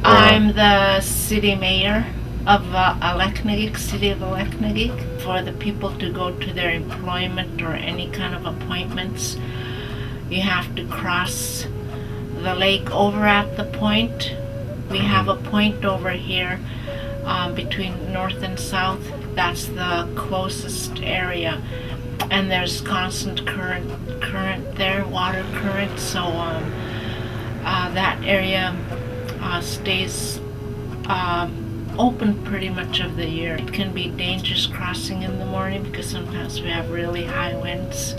I'm the city mayor of Aleknagik, city of Aleknagik. For the people to go to their employment or any kind of appointments, you have to cross the lake over at the point. We have a point over here between north and south. That's the closest area, and there's constant current there, water current. So that area stays open pretty much of the year. It can be dangerous crossing in the morning because sometimes we have really high winds,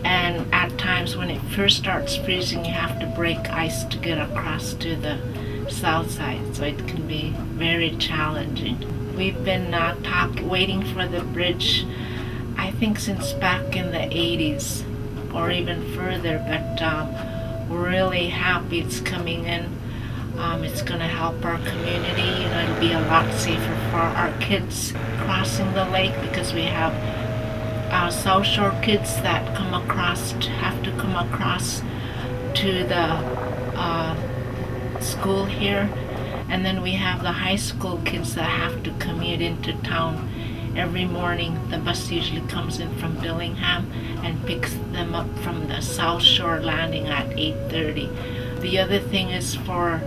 and at times when it first starts freezing you have to break ice to get across to the south side, so it can be very challenging. We've been waiting for the bridge, I think since back in the 80s or even further, but we're really happy it's coming in. It's going to help our community. It'll be a lot safer for our kids crossing the lake because we have South Shore kids that have to come across to the school here, and then we have the high school kids that have to commute into town every morning. The bus usually comes in from Billingham and picks them up from the South Shore landing at 8:30. The other thing is for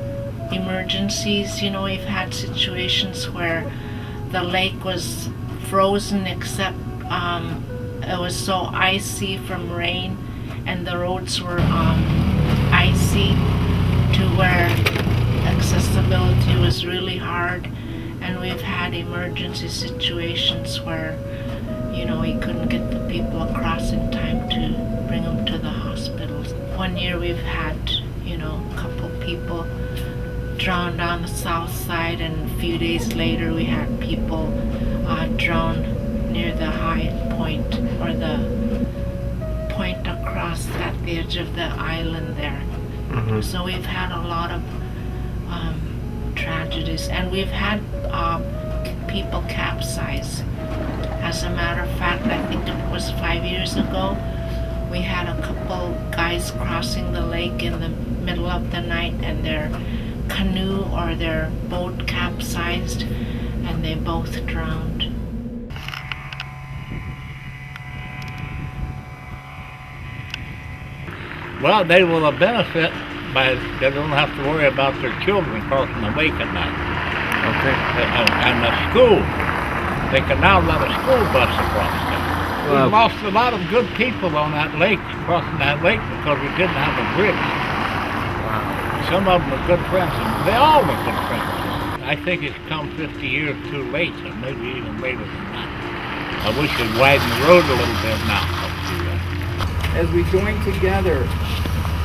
emergencies. We've had situations where the lake was frozen except it was so icy from rain, and the roads were icy to where accessibility was really hard, and we've had emergency situations where we couldn't get the people across in time to bring them to the hospitals. One year we've had a couple people drowned on the south side, and a few days later we had people drown near the high point, or the point across at the edge of the island there. Mm-hmm. So we've had a lot of tragedies, and we've had people capsize. As a matter of fact, I think it was 5 years ago, we had a couple guys crossing the lake in the middle of the night, and their canoe or their boat capsized, and they both drowned. Well, they will benefit by they don't have to worry about their children crossing the lake at night. Okay. And the school, they can now let a school bus across there. Wow. We lost a lot of good people on that lake, crossing that lake, because we didn't have a bridge. Wow. Some of them were good friends, and they all were good friends. I think it's come 50 years too late, or maybe even later than that. I wish they'd widen the road a little bit now. As we join together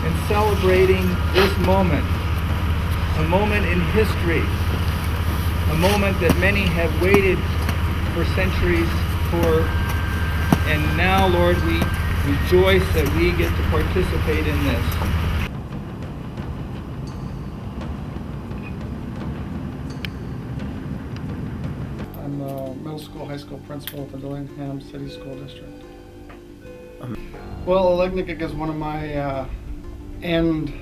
in celebrating this moment, a moment in history, a moment that many have waited for centuries for, and now, Lord, we rejoice that we get to participate in this. I'm the middle school, high school principal at the Billingham City School District. Well, Aleknagik is one of my end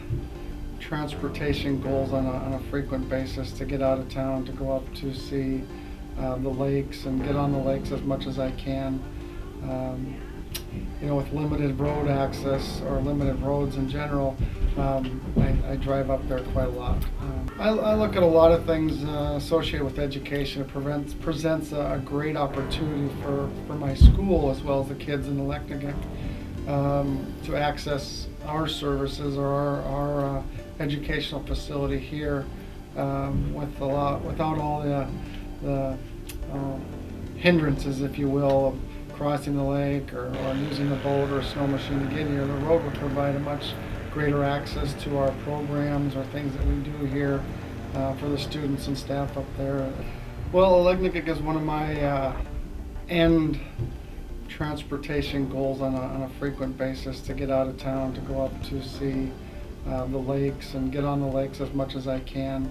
transportation goals on a frequent basis, to get out of town, to go up to see the lakes and get on the lakes as much as I can. With limited road access or limited roads in general, I drive up there quite a lot. I look at a lot of things associated with education. It presents a great opportunity for my school, as well as the kids in Aleknagik, to access our services or our educational facility here without all the hindrances, if you will, of crossing the lake or using a boat or a snow machine to get here. The road would provide a much greater access to our programs or things that we do here for the students and staff up there. Well, Aleknagik is one of my end transportation goals on a frequent basis, to get out of town, to go up to see the lakes and get on the lakes as much as I can.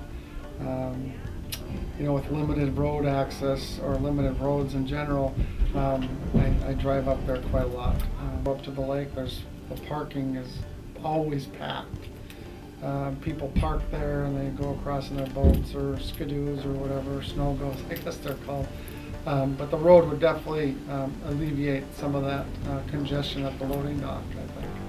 With limited road access or limited roads in general, I drive up there quite a lot. Up to the lake, the parking is always packed. people park there and they go across in their boats or skidoos or whatever, snow goes, I guess they're called. But the road would definitely alleviate some of that congestion at the loading dock, I think.